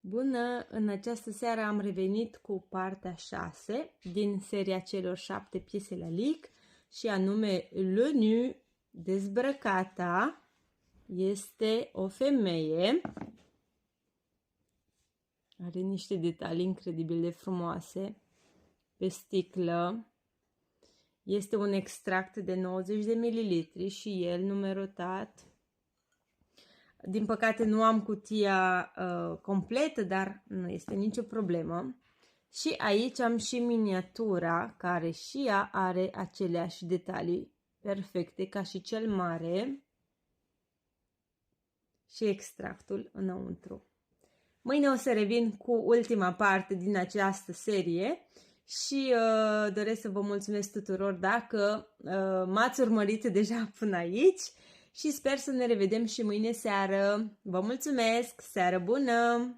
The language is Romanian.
Bună! În această seară am revenit cu partea 6 din seria celor 7 piese la lic și anume Le Nu, dezbrăcata, este o femeie. Are niște detalii incredibil de frumoase pe sticlă. Este un extract de 90 de mililitri și el numerotat. Din păcate nu am cutia completă, dar nu este nicio problemă. Și aici am și miniatura, care și ea are aceleași detalii perfecte ca și cel mare. Și extractul înăuntru. Mâine o să revin cu ultima parte din această serie și doresc să vă mulțumesc tuturor dacă m-ați urmărit deja până aici. Și sper să ne revedem și mâine seară. Vă mulțumesc! Seară bună!